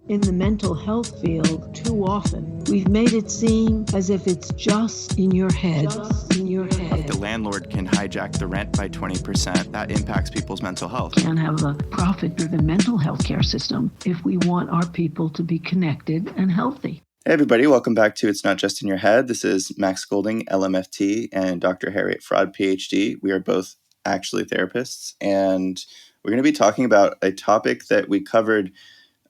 In the mental health field, too often, we've made it seem as if it's just in your head. Just in your head. The landlord can hijack the rent by 20%. That impacts people's mental health. Can't have a profit-driven mental health care system if we want our people to be connected and healthy. Hey everybody, welcome back to It's Not Just in Your Head. This is Max Golding, LMFT, and Dr. Harriet Fraud, PhD. We are both actually therapists, and we're going to be talking about a topic that we covered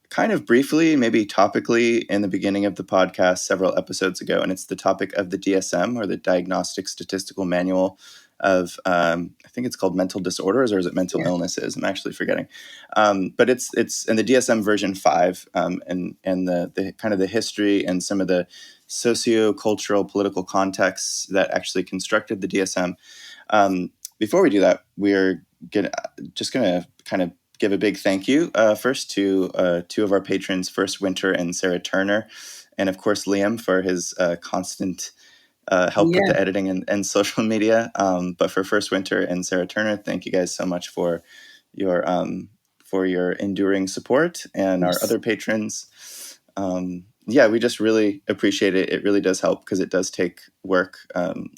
kind of briefly, maybe topically, in the beginning of the podcast several episodes ago, and it's the topic of the DSM, or the Diagnostic Statistical Manual of, I think it's called mental disorders, or is it mental illnesses? I'm actually forgetting. But it's in the DSM version 5, and the kind of the history and some of the socio-cultural political contexts that actually constructed the DSM. Before we do that, we're just gonna kind of give a big thank you first to two of our patrons, First Winter and Sarah Turner, and of course Liam for his constant help with the editing and social media. But for First Winter and Sarah Turner, thank you guys so much for your enduring support, and our other patrons. We just really appreciate it. It really does help because it does take work,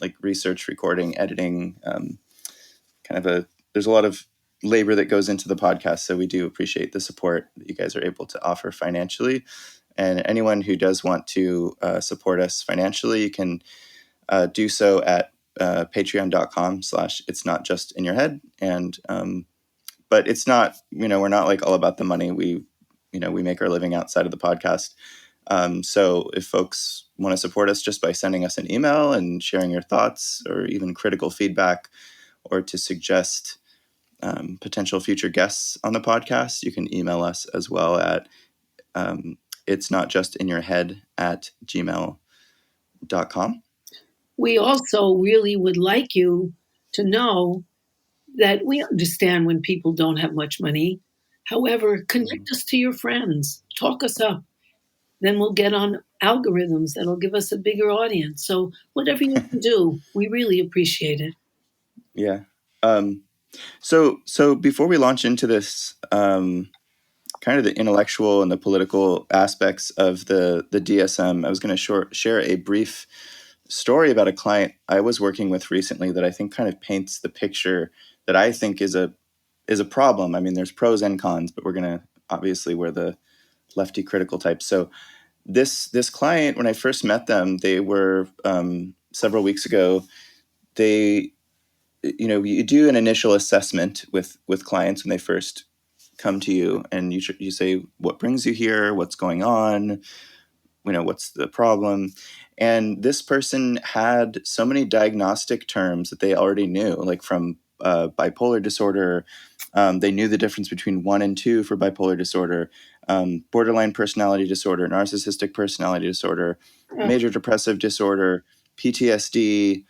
like research, recording, editing, there's a lot of labor that goes into the podcast. So we do appreciate the support that you guys are able to offer financially. And anyone who does want to support us financially, you can do so at patreon.com/it's not just in your head. And, but it's not, we're not like all about the money. We make our living outside of the podcast. So if folks want to support us just by sending us an email and sharing your thoughts or even critical feedback, or to suggest potential future guests on the podcast, you can email us as well at it's not just in your head at gmail.com. We also really would like you to know that we understand when people don't have much money. However, connect us to your friends, talk us up. Then we'll get on algorithms that'll give us a bigger audience. So whatever you can do, we really appreciate it. Yeah. So before we launch into this, kind of the intellectual and the political aspects of the DSM, I was going to share a brief story about a client I was working with recently that I think kind of paints the picture that I think is a problem. I mean, there's pros and cons, but we're the lefty critical type. So this client, when I first met them, they were several weeks ago. You do an initial assessment with clients when they first come to you, and you say, what brings you here? What's going on? What's the problem? And this person had so many diagnostic terms that they already knew, like from bipolar disorder. They knew the difference between 1 and 2 for bipolar disorder, borderline personality disorder, narcissistic personality disorder, major depressive disorder, PTSD.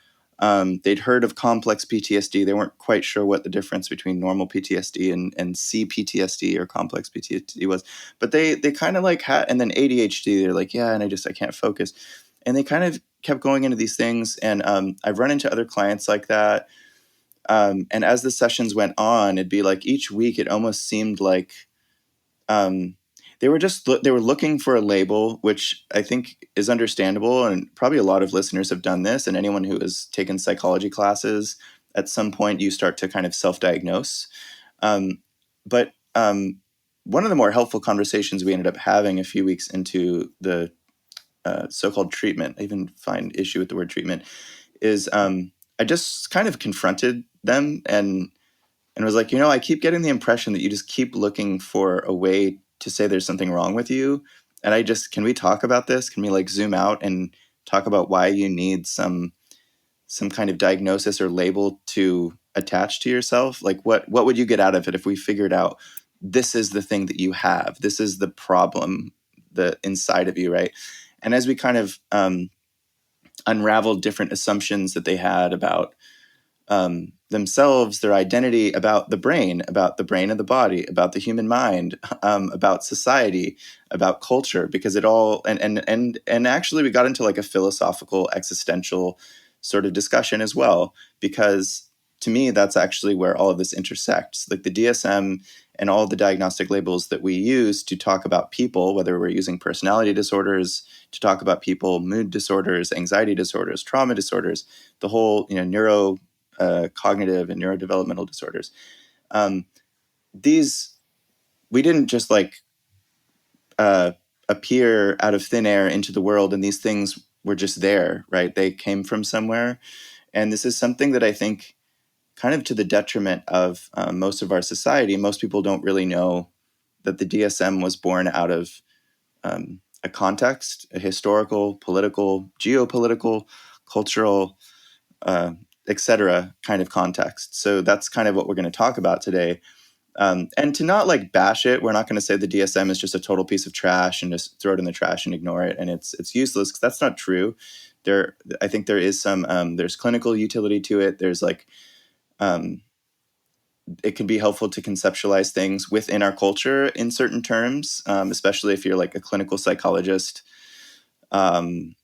They'd heard of complex PTSD. They weren't quite sure what the difference between normal PTSD and CPTSD or complex PTSD was, but they kind of like had, and then ADHD, they're like, yeah, and I can't focus. And they kind of kept going into these things. And I've run into other clients like that. And as the sessions went on, it'd be like each week, it almost seemed like they were looking for a label, which I think is understandable. And probably a lot of listeners have done this. And anyone who has taken psychology classes, at some point you start to kind of self-diagnose. But one of the more helpful conversations we ended up having a few weeks into the so-called treatment, I even find issue with the word treatment, is I just kind of confronted them and was like, I keep getting the impression that you just keep looking for a way to say there's something wrong with you. And can we talk about this? Can we like zoom out and talk about why you need some kind of diagnosis or label to attach to yourself? Like what would you get out of it if we figured out this is the thing that you have, this is the problem, the inside of you, right? And as we kind of unraveled different assumptions that they had about themselves, their identity, about the brain and the body, about the human mind, about society, about culture, because it all, and actually we got into like a philosophical, existential sort of discussion as well, because to me, that's actually where all of this intersects. Like the DSM and all the diagnostic labels that we use to talk about people, whether we're using personality disorders to talk about people, mood disorders, anxiety disorders, trauma disorders, the whole, neuro cognitive and neurodevelopmental disorders. These, we didn't just appear out of thin air into the world, and these things were just there, right? They came from somewhere. And this is something that I think kind of to the detriment of most of our society. Most people don't really know that the DSM was born out of a context, a historical, political, geopolitical, cultural, etc. kind of context. So that's kind of what we're going to talk about today. And to not bash it, we're not going to say the DSM is just a total piece of trash and just throw it in the trash and ignore it and it's useless, because that's not true. I think there is some there's clinical utility to it. There's it can be helpful to conceptualize things within our culture in certain terms, especially if you're a clinical psychologist. And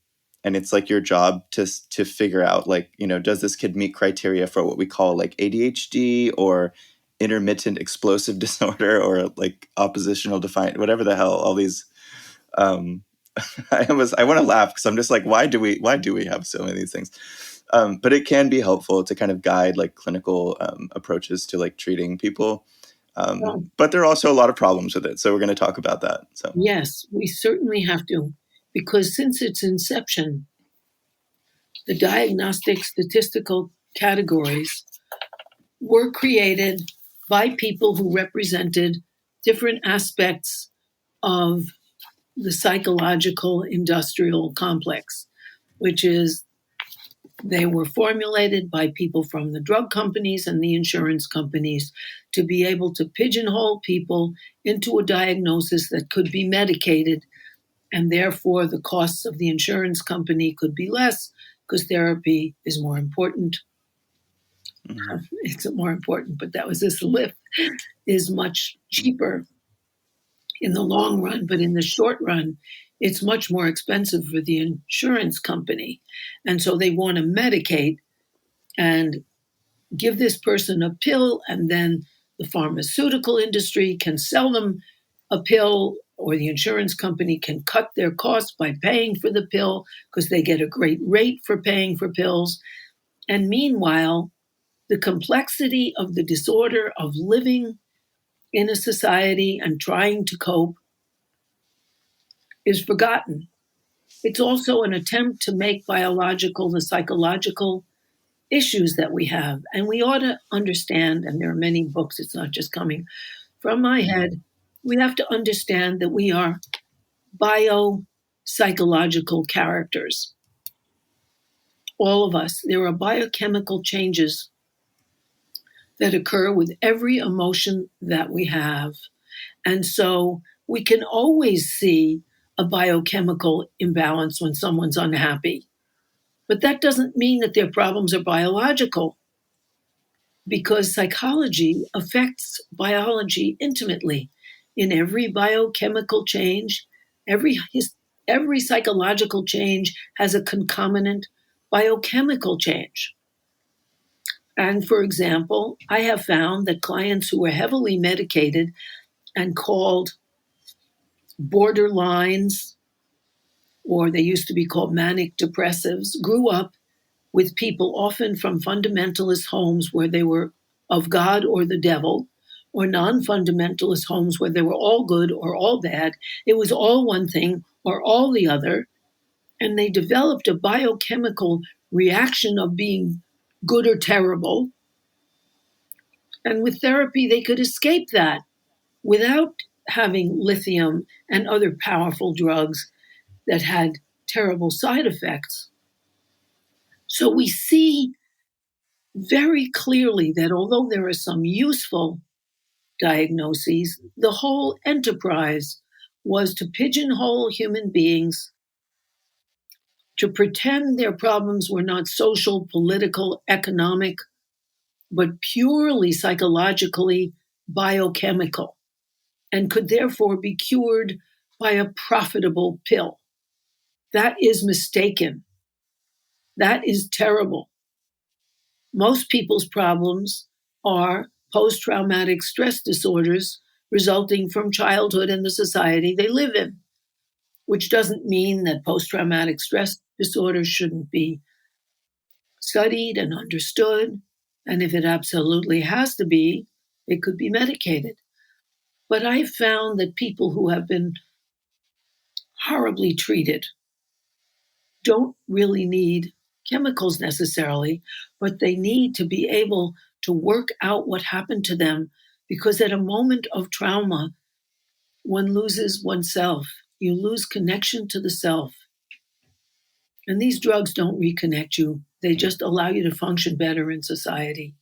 it's your job to figure out does this kid meet criteria for what we call ADHD or intermittent explosive disorder or oppositional defiant, whatever the hell, all these. I want to laugh because I'm just why do we have so many of these things? But it can be helpful to kind of guide clinical approaches to treating people. But there are also a lot of problems with it. So we're going to talk about that. So yes, we certainly have to, because since its inception, the diagnostic statistical categories were created by people who represented different aspects of the psychological industrial complex, which is they were formulated by people from the drug companies and the insurance companies to be able to pigeonhole people into a diagnosis that could be medicated, and therefore the costs of the insurance company could be less because therapy is more important. Mm-hmm. It's more important, but that was this lift is much cheaper in the long run, but in the short run, it's much more expensive for the insurance company. And so they want to medicate and give this person a pill, and then the pharmaceutical industry can sell them a pill, or the insurance company can cut their costs by paying for the pill because they get a great rate for paying for pills. And meanwhile, the complexity of the disorder of living in a society and trying to cope is forgotten. It's also an attempt to make biological the psychological issues that we have. And we ought to understand, and there are many books, it's not just coming from my head, we have to understand that we are biopsychological characters. All of us. There are biochemical changes that occur with every emotion that we have. And so we can always see a biochemical imbalance when someone's unhappy. But that doesn't mean that their problems are biological, because psychology affects biology intimately. In every biochemical change, every psychological change has a concomitant biochemical change. And for example, I have found that clients who are heavily medicated and called borderlines, or they used to be called manic depressives, grew up with people often from fundamentalist homes where they were of God or the devil, or non-fundamentalist homes where they were all good or all bad. It was all one thing or all the other. And they developed a biochemical reaction of being good or terrible. And with therapy, they could escape that without having lithium and other powerful drugs that had terrible side effects. So we see very clearly that although there are some useful diagnoses, the whole enterprise was to pigeonhole human beings, to pretend their problems were not social, political, economic, but purely psychologically biochemical, and could therefore be cured by a profitable pill. That is mistaken. That is terrible. Most people's problems are post-traumatic stress disorders resulting from childhood and the society they live in, which doesn't mean that post-traumatic stress disorders shouldn't be studied and understood. And if it absolutely has to be, it could be medicated. But I've found that people who have been horribly treated don't really need chemicals necessarily, but they need to be able to work out what happened to them, because at a moment of trauma, one loses oneself. You lose connection to the self. And these drugs don't reconnect you, they just allow you to function better in society.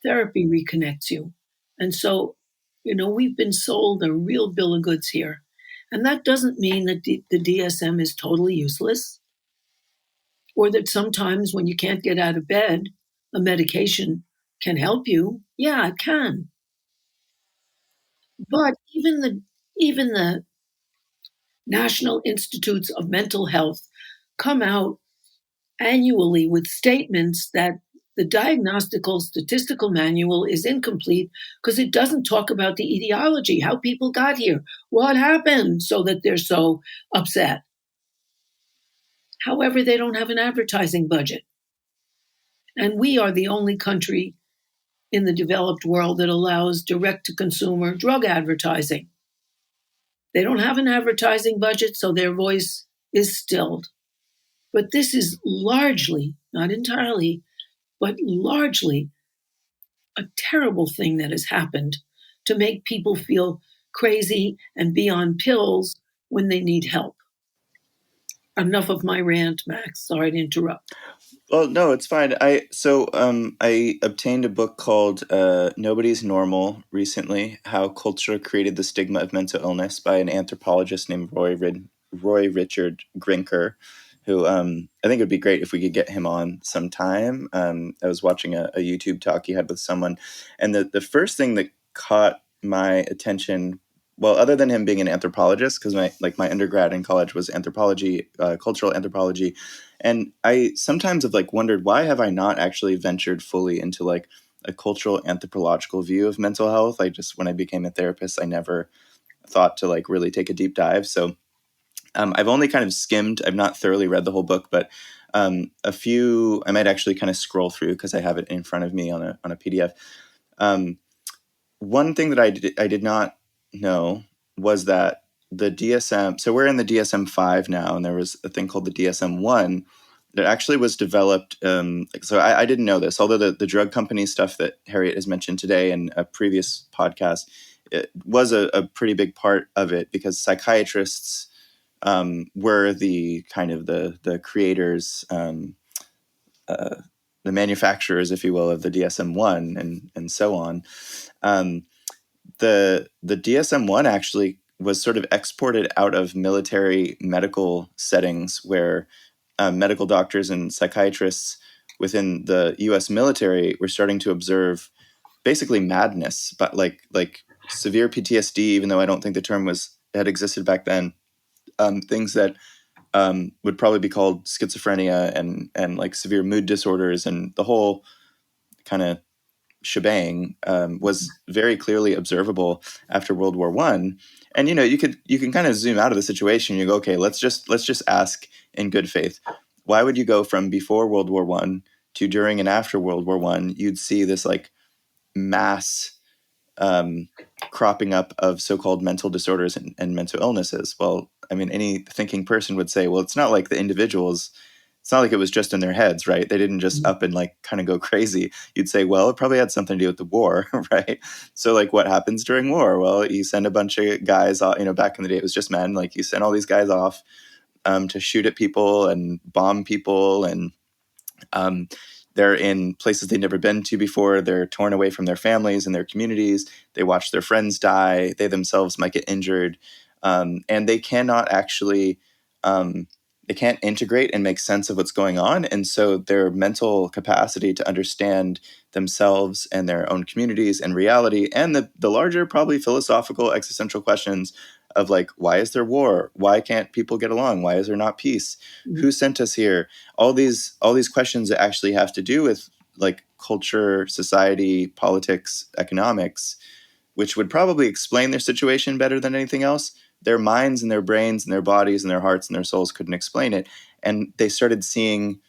Therapy reconnects you. And so, we've been sold a real bill of goods here. And that doesn't mean that the DSM is totally useless, or that sometimes when you can't get out of bed, a medication can help you. Yeah, it can. But even the National Institutes of Mental Health come out annually with statements that the Diagnostic Statistical Manual is incomplete because it doesn't talk about the etiology, how people got here, what happened, so that they're so upset. However, they don't have an advertising budget. And we are the only country in the developed world that allows direct-to-consumer drug advertising. They don't have an advertising budget, so their voice is stilled. But this is largely, not entirely, but largely a terrible thing that has happened to make people feel crazy and be on pills when they need help. Enough of my rant, Max. Sorry to interrupt. Well, no, it's fine. I obtained a book called Nobody's Normal recently, How Culture Created the Stigma of Mental Illness, by an anthropologist named Roy Richard Grinker, who I think it would be great if we could get him on sometime. I was watching a YouTube talk he had with someone, and the first thing that caught my attention, well, other than him being an anthropologist, because my undergrad in college was anthropology, cultural anthropology, and I sometimes have wondered, why have I not actually ventured fully into a cultural anthropological view of mental health? When I became a therapist, I never thought to really take a deep dive. So I've only kind of skimmed. I've not thoroughly read the whole book, but a few I might actually kind of scroll through because I have it in front of me on a PDF. One thing that I did not know was that the DSM, so we're in the DSM-5 now, and there was a thing called the DSM-1 that actually was developed. So I didn't know this, although the drug company stuff that Harriet has mentioned today in a previous podcast, it was a pretty big part of it, because psychiatrists were the kind of the creators, the manufacturers, if you will, of the DSM-1 and so on. The DSM-1 actually was sort of exported out of military medical settings, where medical doctors and psychiatrists within the U.S. military were starting to observe basically madness, but like severe PTSD, even though I don't think the term had existed back then. Things that would probably be called schizophrenia and severe mood disorders, and the whole kind of shebang was very clearly observable after World War I. And you can kind of zoom out of the situation. You go, okay, let's just ask in good faith, why would you go from before World War I to during and after World War I? You'd see this mass cropping up of so-called mental disorders and mental illnesses. Well, I mean, any thinking person would say, well, it's not like the individuals, it's not like it was just in their heads, right? They didn't just up and kind of go crazy. You'd say, well, it probably had something to do with the war, right? So what happens during war? Well, you send a bunch of guys off, back in the day, it was just men. You send all these guys off to shoot at people and bomb people, and they're in places they've never been to before. They're torn away from their families and their communities. They watch their friends die. They themselves might get injured. And they cannot actually, they can't integrate and make sense of what's going on. And so their mental capacity to understand themselves and their own communities and reality, and the larger, probably philosophical, existential questions of why is there war? Why can't people get along? Why is there not peace? Mm-hmm. Who sent us here? All these questions that actually have to do with like culture, society, politics, economics, which would probably explain their situation better than anything else. Their minds and their brains and their bodies and their hearts and their souls couldn't explain it. And they started seeing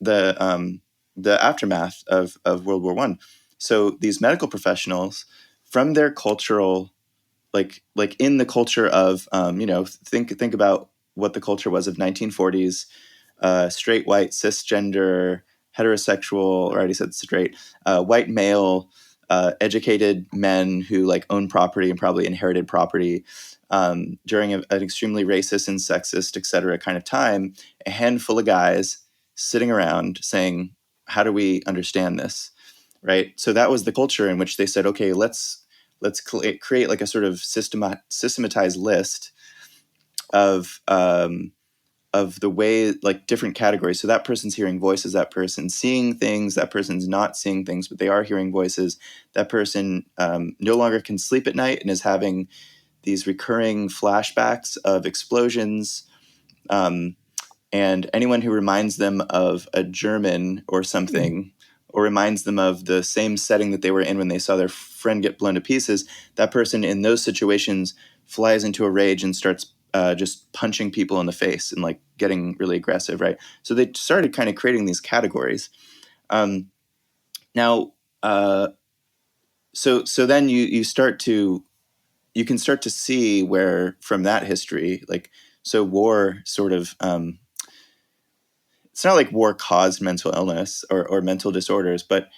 the aftermath of World War I. So these medical professionals, from their cultural, like in the culture of, think about what the culture was of 1940s, straight, white, cisgender, heterosexual, or I already said straight, white male, educated men who like own property and probably inherited property during an extremely racist and sexist, et cetera, kind of time. A handful of guys sitting around saying, "How do we understand this?" Right. So that was the culture in which they said, "Okay, let's create like a sort of systematized list of the way, like different categories. So that person's hearing voices, that person's seeing things, that person's not seeing things, but they are hearing voices. That person no longer can sleep at night and is having these recurring flashbacks of explosions. And anyone who reminds them of a German or something, or reminds them of the same setting that they were in when they saw their friend get blown to pieces, that person in those situations flies into a rage and starts just punching people in the face and like getting really aggressive, right? So they started kind of creating these categories. Now, so then you can start to see where from that history, like, so war sort of, it's not like war caused mental illness or mental disorders, but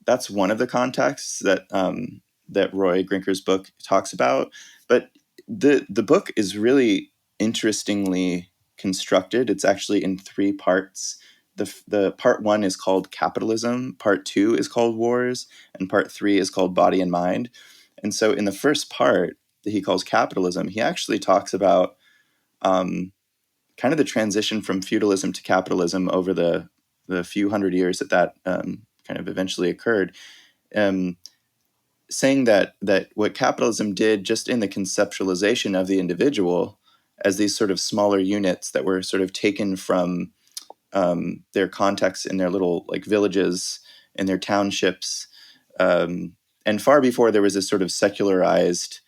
that's one of the contexts that Roy Grinker's book talks about. But the book is really interestingly constructed. It's actually in three parts. The part one is called Capitalism, part two is called Wars, and part three is called Body and Mind. And so in the first part that he calls Capitalism, he actually talks about kind of the transition from feudalism to capitalism over the few hundred years that kind of eventually occurred, saying that what capitalism did just in the conceptualization of the individual as these sort of smaller units that were sort of taken from their context in their little like villages, in their townships, and far before there was this sort of secularized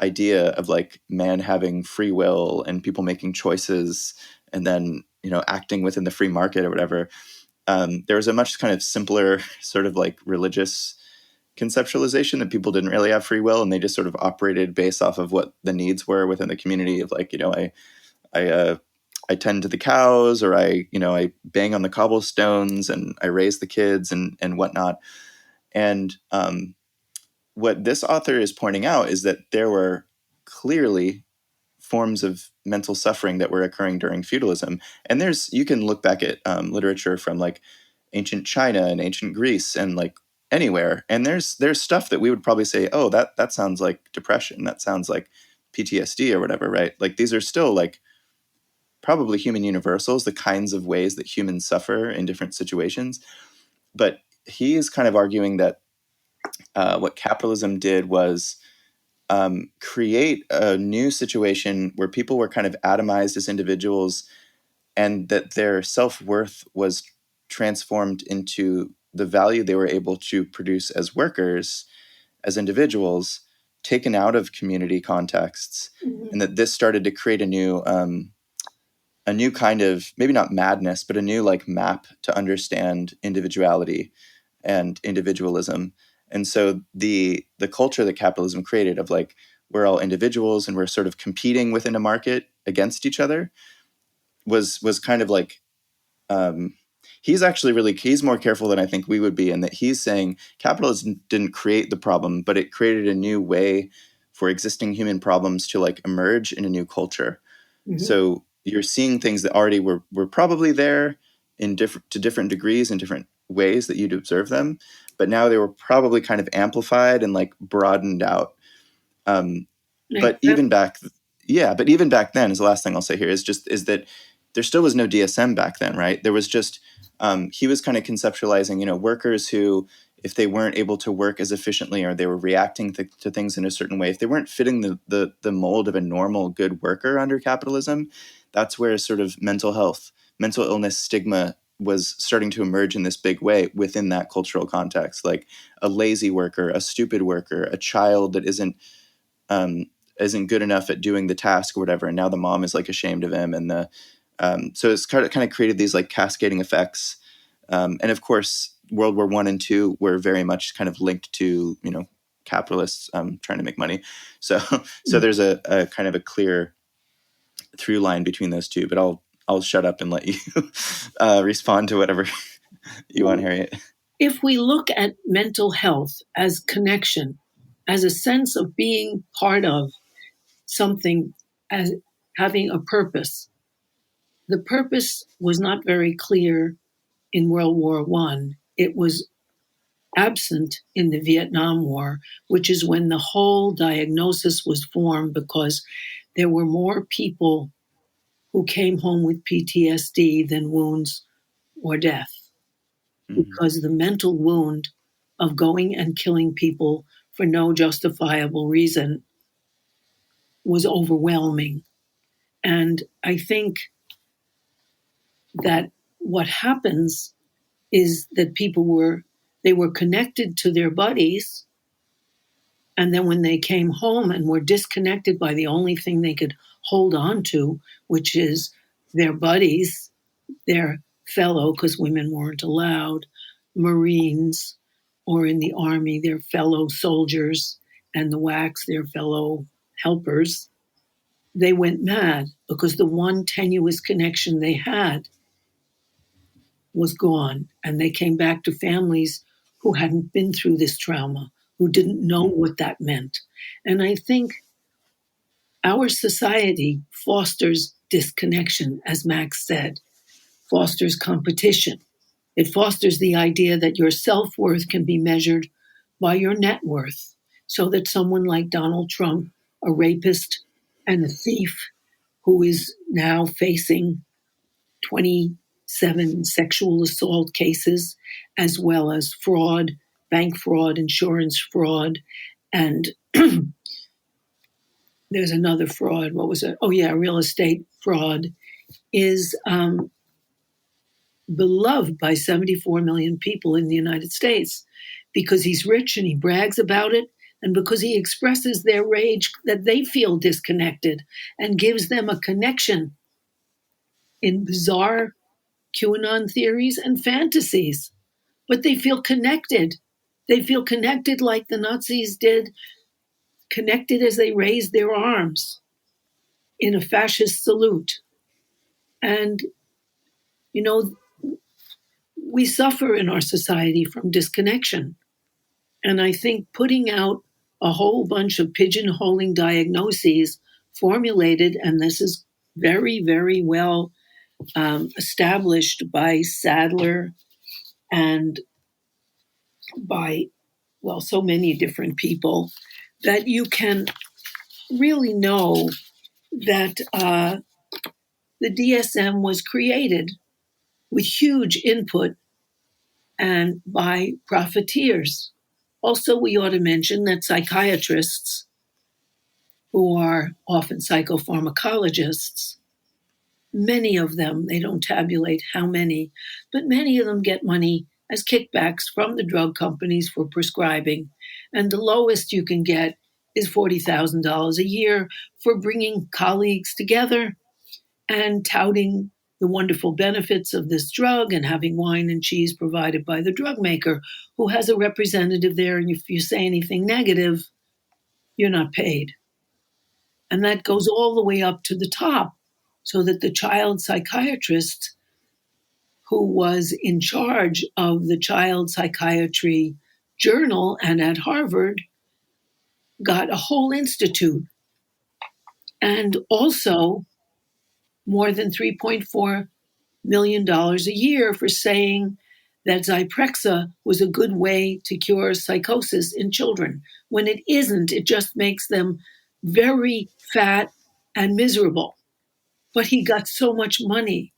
idea of like man having free will and people making choices and then acting within the free market or whatever. There was a much kind of simpler sort of like religious conceptualization that people didn't really have free will and they just sort of operated based off of what the needs were within the community of like, I tend to the cows, or I bang on the cobblestones and I raise the kids and whatnot. And what this author is pointing out is that there were clearly forms of mental suffering that were occurring during feudalism. And you can look back at literature from like ancient China and ancient Greece and like anywhere. And there's stuff that we would probably say, oh, that sounds like depression. That sounds like PTSD or whatever, right? Like these are still like probably human universals, the kinds of ways that humans suffer in different situations. But he is kind of arguing that what capitalism did was create a new situation where people were kind of atomized as individuals and that their self-worth was transformed into the value they were able to produce as workers, as individuals, taken out of community contexts, and that this started to create a new kind of, maybe not madness, but a new like map to understand individuality and individualism. And so the culture that capitalism created of like, we're all individuals and we're sort of competing within a market against each other was kind of like, he's more careful than I think we would be, in that he's saying capitalism didn't create the problem, but it created a new way for existing human problems to like emerge in a new culture. Mm-hmm. So you're seeing things that already were probably there to different degrees in different ways that you'd observe them, but now they were probably kind of amplified and like broadened out. But even back then, is the last thing I'll say here, is that there still was no DSM back then, right? There was just, he was kind of conceptualizing, workers who, if they weren't able to work as efficiently or they were reacting to things in a certain way, if they weren't fitting the mold of a normal good worker under capitalism, that's where sort of mental health, mental illness stigma was starting to emerge in this big way within that cultural context, like a lazy worker, a stupid worker, a child that isn't good enough at doing the task or whatever, and now the mom is like ashamed of him, and so it's kind of created these like cascading effects, and of course World War I and II were very much kind of linked to capitalists trying to make money, so there's a kind of a clear through line between those two, but I'll shut up and let you respond to whatever you want, Harriet. If we look at mental health as connection, as a sense of being part of something, as having a purpose, the purpose was not very clear in World War I. It was absent in the Vietnam War, which is when the whole diagnosis was formed, because there were more people who came home with PTSD than wounds or death. Mm-hmm. Because the mental wound of going and killing people for no justifiable reason was overwhelming. And I think that what happens is that people were connected to their buddies, and then when they came home and were disconnected by the only thing they could hold on to, which is their buddies, their fellow, because women weren't allowed, Marines, or in the Army, their fellow soldiers, and the WACs, their fellow helpers, they went mad because the one tenuous connection they had was gone. And they came back to families who hadn't been through this trauma, who didn't know what that meant. And I think our society fosters disconnection, as Max said, fosters competition. It fosters the idea that your self-worth can be measured by your net worth, so that someone like Donald Trump, a rapist and a thief who is now facing 27 sexual assault cases, as well as fraud, bank fraud, insurance fraud, and there's another fraud. What was it? Oh, yeah, real estate fraud, is beloved by 74 million people in the United States because he's rich and he brags about it, and because he expresses their rage that they feel disconnected and gives them a connection in bizarre QAnon theories and fantasies. But they feel connected. They feel connected like the Nazis did, connected as they raised their arms in a fascist salute. And, we suffer in our society from disconnection. And I think putting out a whole bunch of pigeonholing diagnoses formulated, and this is very, very well established by Sadler and by, so many different people, that you can really know that the DSM was created with huge input and by profiteers. Also, we ought to mention that psychiatrists, who are often psychopharmacologists, many of them, they don't tabulate how many, but many of them get money as kickbacks from the drug companies for prescribing. And the lowest you can get is $40,000 a year for bringing colleagues together and touting the wonderful benefits of this drug and having wine and cheese provided by the drug maker, who has a representative there. And if you say anything negative, you're not paid. And that goes all the way up to the top, so that the child psychiatrist who was in charge of the child psychiatry journal and at Harvard got a whole institute, and also more than $3.4 million a year for saying that Zyprexa was a good way to cure psychosis in children, when it isn't. It just makes them very fat and miserable. But he got so much money.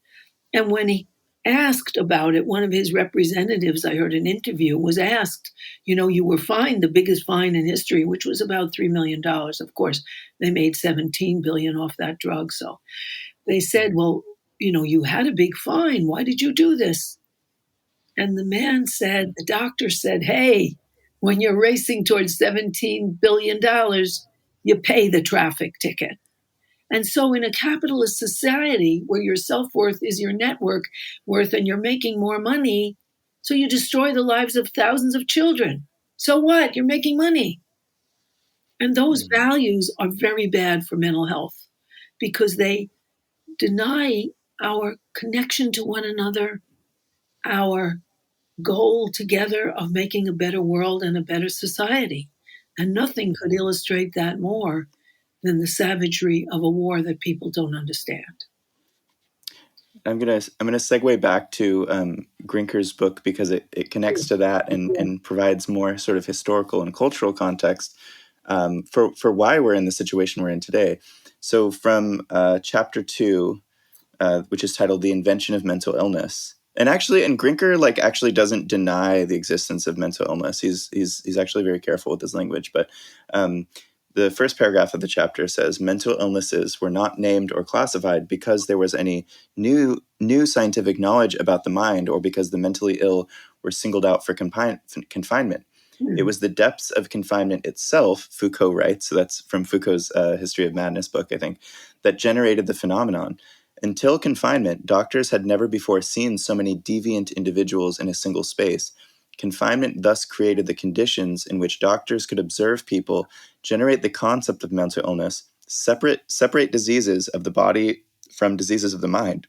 And when he asked about it, one of his representatives, I heard an interview, was asked, you were fined the biggest fine in history, which was about $3 million. Of course, they made $17 billion off that drug. So they said, well, you had a big fine. Why did you do this? And the doctor said, hey, when you're racing towards $17 billion, you pay the traffic ticket. And so in a capitalist society where your self-worth is your network worth and you're making more money, so you destroy the lives of thousands of children. So what? You're making money. And those values are very bad for mental health because they deny our connection to one another, our goal together of making a better world and a better society. And nothing could illustrate that more than the savagery of a war that people don't understand. I'm gonna segue back to Grinker's book because it connects to that and provides more sort of historical and cultural context for why we're in the situation we're in today. So from chapter 2, which is titled "The Invention of Mental Illness," and Grinker actually doesn't deny the existence of mental illness. He's actually very careful with his language, but the first paragraph of the chapter says mental illnesses were not named or classified because there was any new scientific knowledge about the mind or because the mentally ill were singled out for confinement. It was the depths of confinement itself, Foucault writes, so that's from Foucault's History of Madness book, I think, that generated the phenomenon. Until confinement, doctors had never before seen so many deviant individuals in a single space. Confinement thus created the conditions in which doctors could observe people, generate the concept of mental illness, separate diseases of the body from diseases of the mind,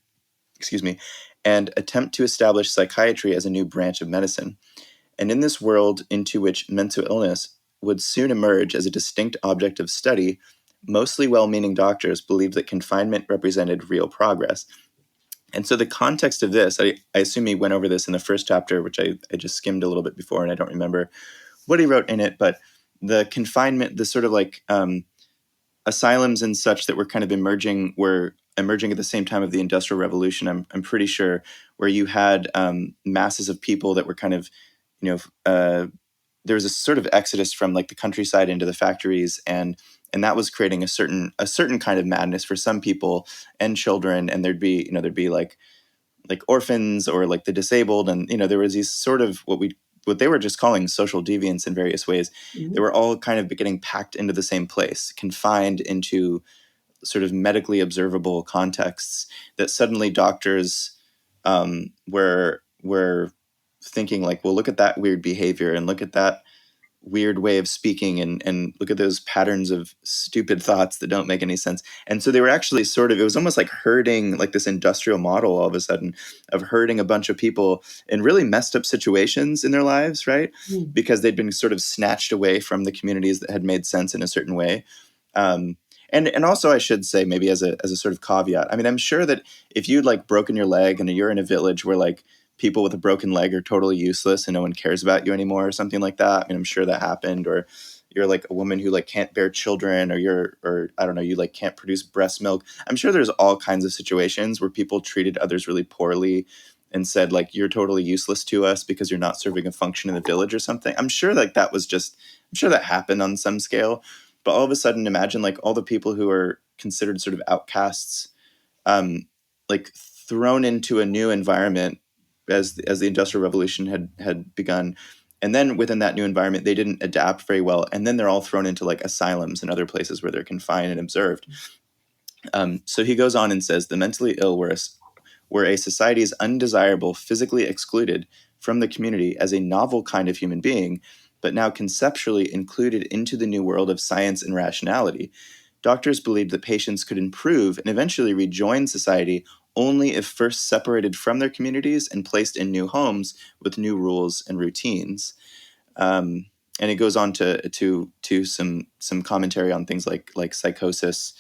and attempt to establish psychiatry as a new branch of medicine. And in this world into which mental illness would soon emerge as a distinct object of study, mostly well-meaning doctors believed that confinement represented real progress. And so the context of this, I assume he went over this in the first chapter, which I just skimmed a little bit before, and I don't remember what he wrote in it, but the confinement, the sort of asylums and such that were kind of emerging at the same time of the Industrial Revolution, I'm pretty sure, where you had masses of people that were kind of, there was a sort of exodus from the countryside into the factories, and that was creating a certain kind of madness for some people and children, and there'd be like orphans or the disabled, and there was these sort of what they were just calling social deviants in various ways. Mm-hmm. They were all kind of getting packed into the same place, confined into sort of medically observable contexts that suddenly doctors were thinking well, look at that weird behavior and look at that weird way of speaking and look at those patterns of stupid thoughts that don't make any sense. And so they were actually it was almost like herding, this industrial model all of a sudden of herding a bunch of people in really messed up situations in their lives, right? Mm. Because they'd been sort of snatched away from the communities that had made sense in a certain way. And also I should say, maybe as a sort of caveat, I mean, I'm sure that if you'd broken your leg and you're in a village where people with a broken leg are totally useless and no one cares about you anymore or something like that. I mean, I'm sure that happened. Or you're a woman who can't bear children, or I don't know, you can't produce breast milk. I'm sure there's all kinds of situations where people treated others really poorly and said you're totally useless to us because you're not serving a function in the village or something. I'm sure I'm sure that happened on some scale. But all of a sudden, imagine all the people who are considered sort of outcasts, thrown into a new environment as the Industrial Revolution had begun. And then within that new environment, they didn't adapt very well. And then they're all thrown into asylums and other places where they're confined and observed. So he goes on and says, the mentally ill were a society's undesirable, physically excluded from the community as a novel kind of human being, but now conceptually included into the new world of science and rationality. Doctors believed that patients could improve and eventually rejoin society only if first separated from their communities and placed in new homes with new rules and routines. And it goes on to some commentary on things like psychosis.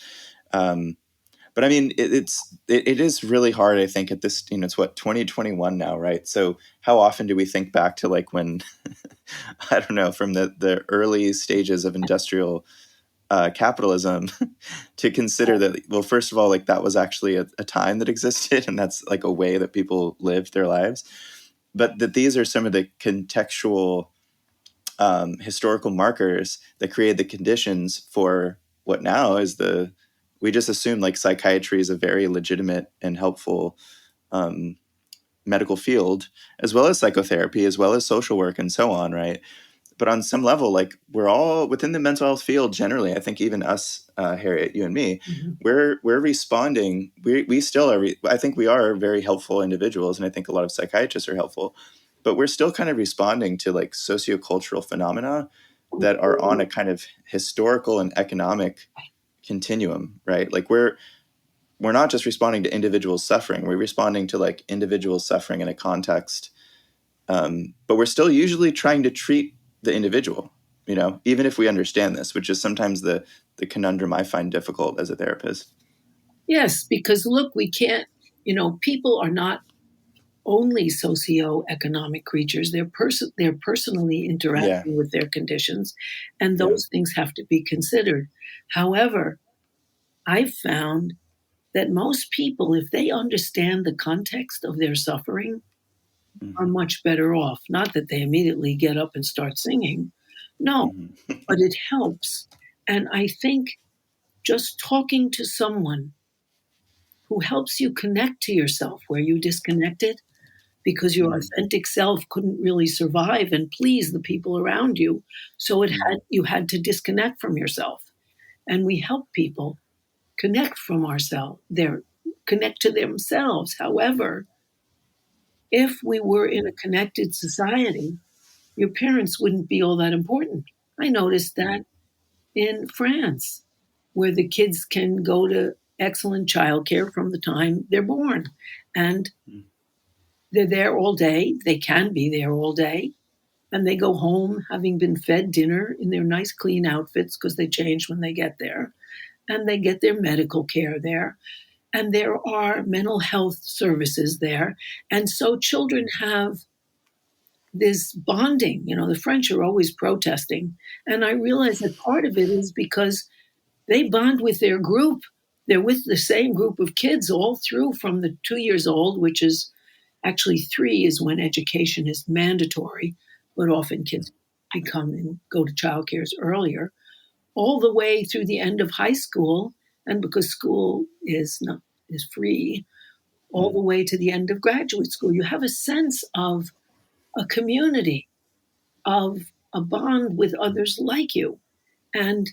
But I mean, it is really hard, I think, at this, it's 2021 now, right? So how often do we think back to when, I don't know, from the early stages of industrial capitalism to consider that, well, first of all, that was actually a time that existed, and that's a way that people lived their lives. But that these are some of the contextual historical markers that create the conditions for what now is the we just assume like psychiatry is a very legitimate and helpful medical field, as well as psychotherapy, as well as social work and so on, right? But on some level, like we're all within the mental health field generally. I think even us, Harriet, you and me, we're responding. We still are. I think we are very helpful individuals, and I think a lot of psychiatrists are helpful. But we're still kind of responding to like sociocultural phenomena that are on a kind of historical and economic continuum, right? Like we're not just responding to individual suffering. We're responding to like individual suffering in a context. But we're still usually trying to treat the individual, even if we understand this, which is sometimes the conundrum I find difficult as a therapist. Yes, because look, we can't, people are not only socioeconomic creatures. They're personally interacting with their conditions, and those things have to be considered. However, I've found that most people, if they understand the context of their suffering, are much better off. Not that they immediately get up and start singing. No, but it helps. And I think just talking to someone who helps you connect to yourself where you disconnected because your authentic self couldn't really survive and please the people around you. So you had to disconnect from yourself. And we help people connect from ourselves, connect to themselves. However, if we were in a connected society, your parents wouldn't be all that important. I noticed that in France, where the kids can go to excellent childcare from the time they're born. And they're there all day. They can be there all day. And they go home having been fed dinner in their nice, clean outfits because they change when they get there. And they get their medical care there. And there are mental health services there. And so children have this bonding. The French are always protesting. And I realize that part of it is because they bond with their group. They're with the same group of kids all through from the 2 years old, which is actually 3 is when education is mandatory, but often kids become and go to childcare earlier, all the way through the end of high school. And because school is free, all the way to the end of graduate school. You have a sense of a community, of a bond with others like you. And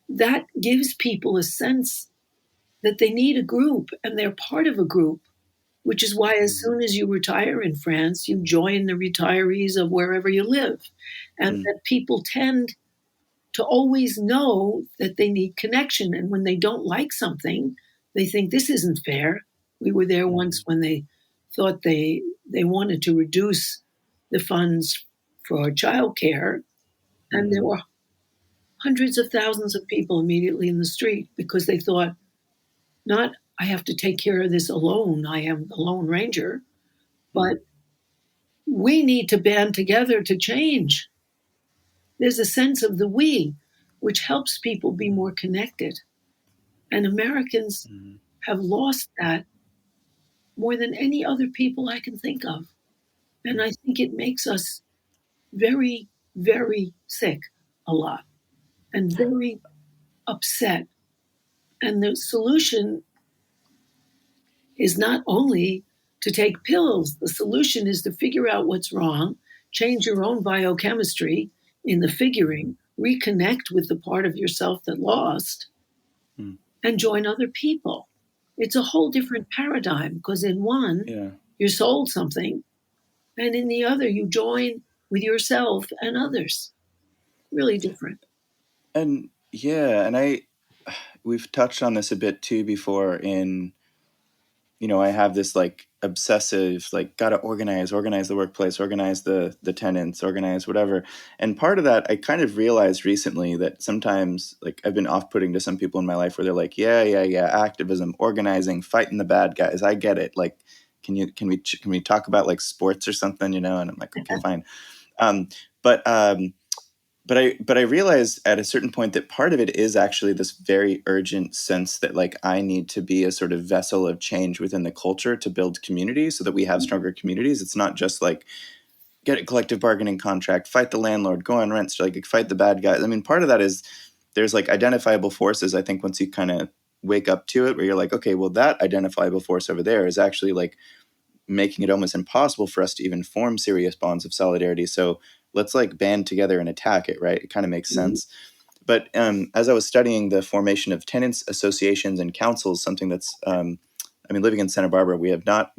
that gives people a sense that they need a group and they're part of a group, which is why as soon as you retire in France, you join the retirees of wherever you live. And that people tend to always know that they need connection. And when they don't like something, they think this isn't fair. We were there once when they thought they wanted to reduce the funds for childcare, and there were hundreds of thousands of people immediately in the street because they thought, not I have to take care of this alone, I am the Lone Ranger, but we need to band together to change. There's a sense of the we, which helps people be more connected. And Americans have lost that more than any other people I can think of. And I think it makes us very, very sick a lot and very upset. And the solution is not only to take pills, the solution is to figure out what's wrong, change your own biochemistry in the figuring, reconnect with the part of yourself that lost, and join other people. It's a whole different paradigm because in one, you're sold something, and in the other, you join with yourself and others. Really different. And we've touched on this a bit too before in, I have this like obsessive, like gotta organize the workplace, organize the tenants, organize whatever. And part of that, I kind of realized recently that sometimes like I've been off-putting to some people in my life where they're like, yeah, activism, organizing, fighting the bad guys. I get it. Like, can we talk about like sports or something, And I'm like, okay, fine. But I realized at a certain point that part of it is actually this very urgent sense that like I need to be a sort of vessel of change within the culture to build community so that we have stronger communities. It's not just like get a collective bargaining contract, fight the landlord, go on rent, like fight the bad guys. I mean, part of that is there's like identifiable forces. I think once you kind of wake up to it, where you're like, okay, well, that identifiable force over there is actually like making it almost impossible for us to even form serious bonds of solidarity. So let's like band together and attack it, right? It kind of makes sense. But as I was studying the formation of tenants associations and councils, something that's living in Santa Barbara, we have not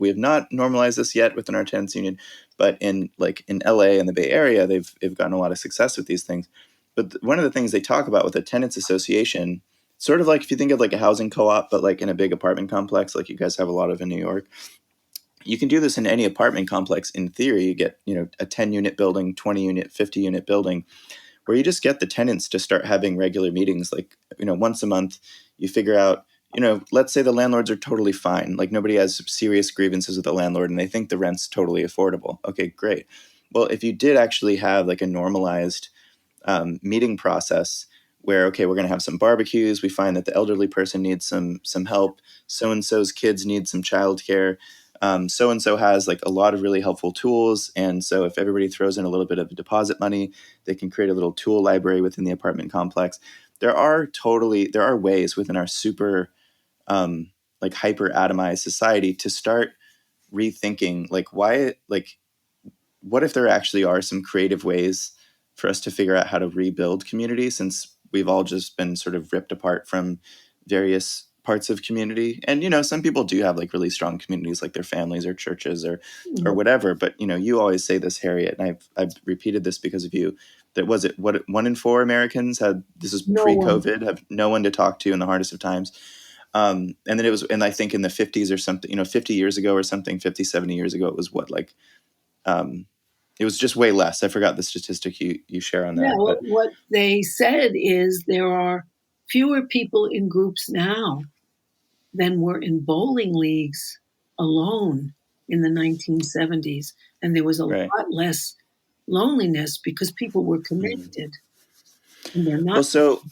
normalized this yet within our tenants union, but in LA and the Bay Area, they've gotten a lot of success with these things. But one of the things they talk about with a tenants association, sort of like if you think of like a housing co-op, but like in a big apartment complex, like you guys have a lot of in New York, you can do this in any apartment complex. In theory, you get, a 10-unit building, 20-unit, 50-unit building, where you just get the tenants to start having regular meetings, like, once a month. You figure out, let's say the landlords are totally fine. Like nobody has serious grievances with the landlord and they think the rent's totally affordable. Okay, great. Well, if you did actually have like a normalized meeting process where, okay, we're going to have some barbecues. We find that the elderly person needs some help. So-and-so's kids need some childcare. So-and-so has like a lot of really helpful tools. And so if everybody throws in a little bit of deposit money, they can create a little tool library within the apartment complex. There are ways within our super like hyper atomized society to start rethinking like what if there actually are some creative ways for us to figure out how to rebuild community, since we've all just been sort of ripped apart from various parts of community. And some people do have like really strong communities, like their families or churches or whatever, but you always say this, Harriet, and I've repeated this because of you, that was it what 1 in 4 Americans had, this is pre-COVID, have no one to talk to in the hardest of times. And then it was, and I think in the 50s or something, 50 years ago or something, 50, 70 years ago, it was what, like it was just way less. I forgot the statistic you share on that. Yeah, but what they said is there are fewer people in groups now than were in bowling leagues alone in the 1970s. And there was a right. lot less loneliness because people were connected. And they're not. Well, so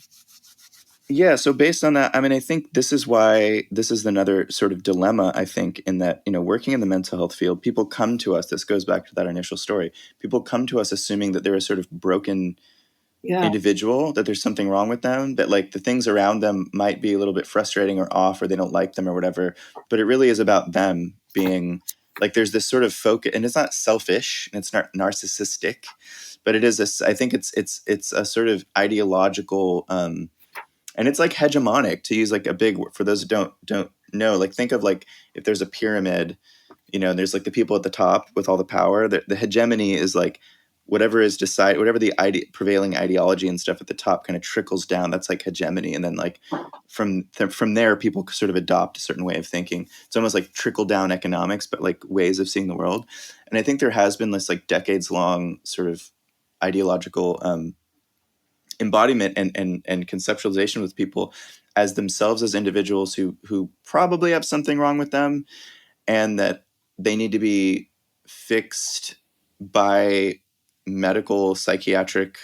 based on that, I think this is why this is another sort of dilemma, I think, in that, working in the mental health field, people come to us, this goes back to that initial story, people come to us assuming that they're a sort of broken individual, that there's something wrong with them, that like the things around them might be a little bit frustrating or off, or they don't like them or whatever, but it really is about them being like, there's this sort of focus, and it's not selfish and it's not narcissistic, but it is I think it's a sort of ideological and it's like hegemonic, to use like a big word for those who don't know. Like think of like if there's a pyramid, and there's like the people at the top with all the power. The hegemony is like whatever the prevailing ideology and stuff at the top kind of trickles down. That's like hegemony, and then like from there, people sort of adopt a certain way of thinking. It's almost like trickle down economics, but like ways of seeing the world. And I think there has been this like decades long sort of ideological embodiment and conceptualization with people as themselves as individuals who probably have something wrong with them, and that they need to be fixed by medical psychiatric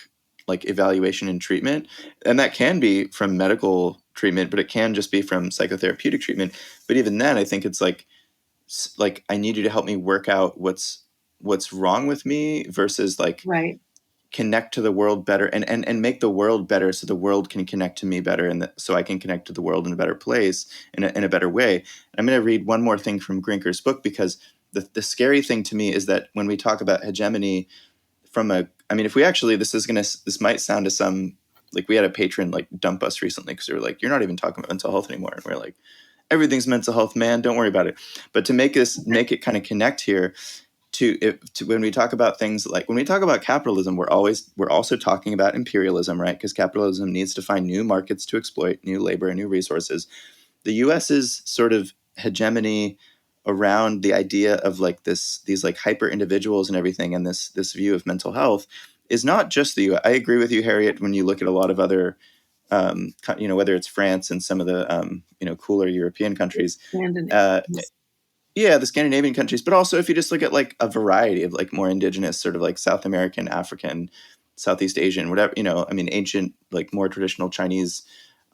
like evaluation and treatment. And that can be from medical treatment, but it can just be from psychotherapeutic treatment. But even then, I think it's like I need you to help me work out what's wrong with me, versus like right. connect to the world better and make the world better, so the world can connect to me better, and so I can connect to the world in a better place, in a better way. And I'm going to read one more thing from Grinker's book, because the scary thing to me is that when we talk about hegemony if we actually, this might sound to some, like we had a patron like dump us recently because they were like, you're not even talking about mental health anymore. And we're like, everything's mental health, man, don't worry about it. But to make it kind of connect here, to when we talk about things like, when we talk about capitalism, we're also talking about imperialism, right? Because capitalism needs to find new markets to exploit, new labor and new resources. The US's sort of hegemony around the idea of like these like hyper individuals and everything, and this view of mental health is not just the US. I agree with you, Harriet, when you look at a lot of other whether it's France and some of the cooler European countries, the Scandinavian countries, but also if you just look at like a variety of like more indigenous, sort of like South American, African, Southeast Asian, whatever, ancient, like more traditional Chinese,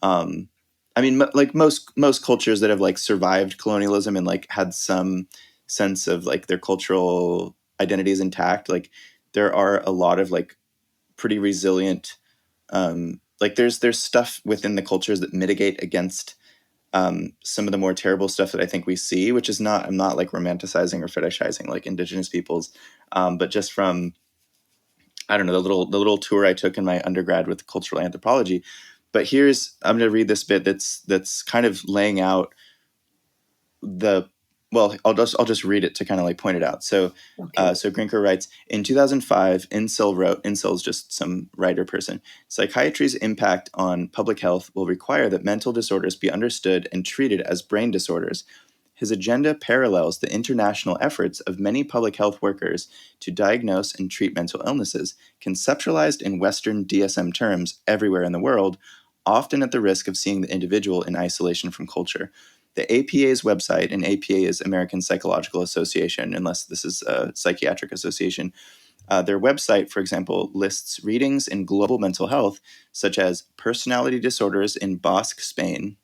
like most cultures that have like survived colonialism and like had some sense of like their cultural identities intact, like there are a lot of like pretty resilient, like there's stuff within the cultures that mitigate against some of the more terrible stuff that I think we see, which is not, I'm not like romanticizing or fetishizing like indigenous peoples, but just from, I don't know, the little tour I took in my undergrad with cultural anthropology. But I'm going to read this bit that's kind of laying out the, well, I'll just read it to kind of like point it out. So, Okay. so Grinker writes, in 2005, Insel's just some writer person, psychiatry's impact on public health will require that mental disorders be understood and treated as brain disorders. His agenda parallels the international efforts of many public health workers to diagnose and treat mental illnesses, conceptualized in Western DSM terms everywhere in the world, often at the risk of seeing the individual in isolation from culture. The APA's website, and APA is American Psychological Association, unless this is a psychiatric association. Their website, for example, lists readings in global mental health, such as personality disorders in Basque Spain,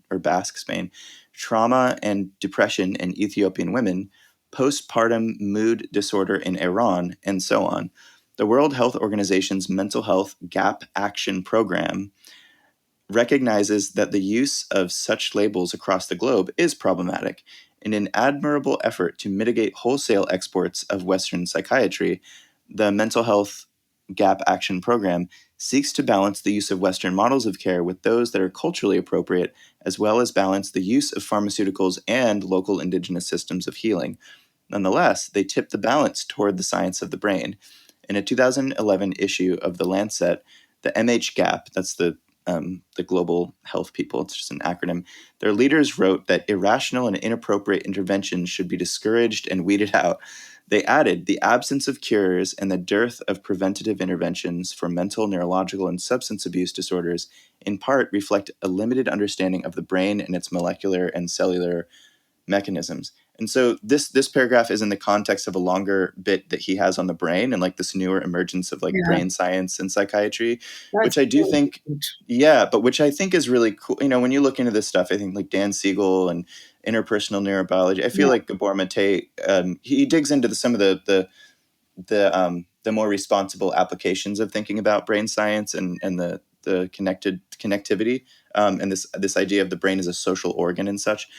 trauma and depression in Ethiopian women, postpartum mood disorder in Iran, and so on. The World Health Organization's Mental Health Gap Action Program recognizes that the use of such labels across the globe is problematic. In an admirable effort to mitigate wholesale exports of Western psychiatry, the Mental Health Gap Action Program seeks to balance the use of Western models of care with those that are culturally appropriate, as well as balance the use of pharmaceuticals and local indigenous systems of healing. Nonetheless, they tip the balance toward the science of the brain. In a 2011 issue of The Lancet, the MHGAP, that's the global health people, it's just an acronym, their leaders wrote that irrational and inappropriate interventions should be discouraged and weeded out. They added, the absence of cures and the dearth of preventative interventions for mental, neurological, and substance abuse disorders in part reflect a limited understanding of the brain and its molecular and cellular mechanisms. And so this paragraph is in the context of a longer bit that he has on the brain and like this newer emergence of like Yeah, brain science and psychiatry, that's which I do really think, good. yeah, but which I think is really cool. You know, when you look into this stuff, I think like Dan Siegel and interpersonal neurobiology, I feel Yeah, like Gabor Mate, he digs into some of the more responsible applications of thinking about brain science and the connectivity, and this idea of the brain as a social organ and such.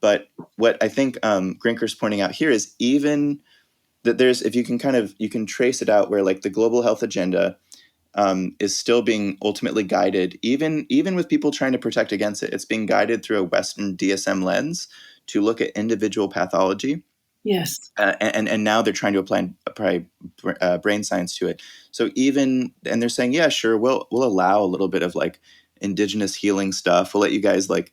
But what I think Grinker's pointing out here is even that there's, if you can trace it out where like the global health agenda is still being ultimately guided, even with people trying to protect against it, it's being guided through a Western DSM lens to look at individual pathology. yes, And now they're trying to apply brain science to it. So and they're saying, yeah, sure, we'll allow a little bit of like indigenous healing stuff. We'll let you guys like,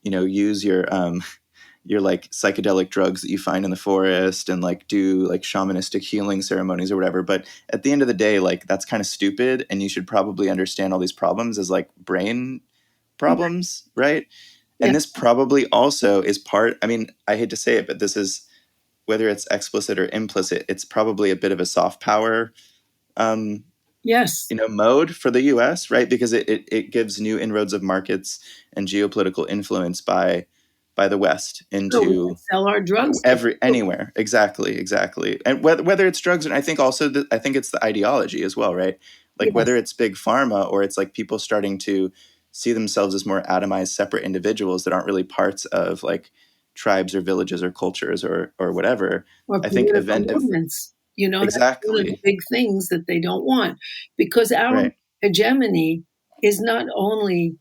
use your like psychedelic drugs that you find in the forest and like do like shamanistic healing ceremonies or whatever. But at the end of the day, like that's kind of stupid. And you should probably understand all these problems as like brain problems, right? yeah, And this probably also is part, I mean, I hate to say it, but this is, whether it's explicit or implicit, it's probably a bit of a soft power um, yes. mode for the US, right? Because it gives new inroads of markets and geopolitical influence by the West Sure, we can into sell our drugs. anywhere. Exactly. And whether it's drugs, and I think also I think it's the ideology as well, right? Like Yes, whether it's big pharma or it's like people starting to see themselves as more atomized, separate individuals that aren't really parts of like tribes or villages or cultures or whatever. or I think political movements. That's one of the exactly big things that they don't want because our right. hegemony is not only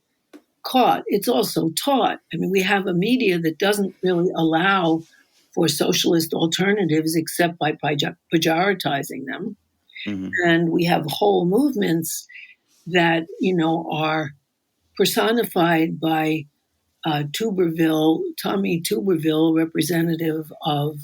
caught, it's also taught. I mean, we have a media that doesn't really allow for socialist alternatives except by pejoritizing them. Hmm. And we have whole movements that, are personified by Tommy Tuberville, representative of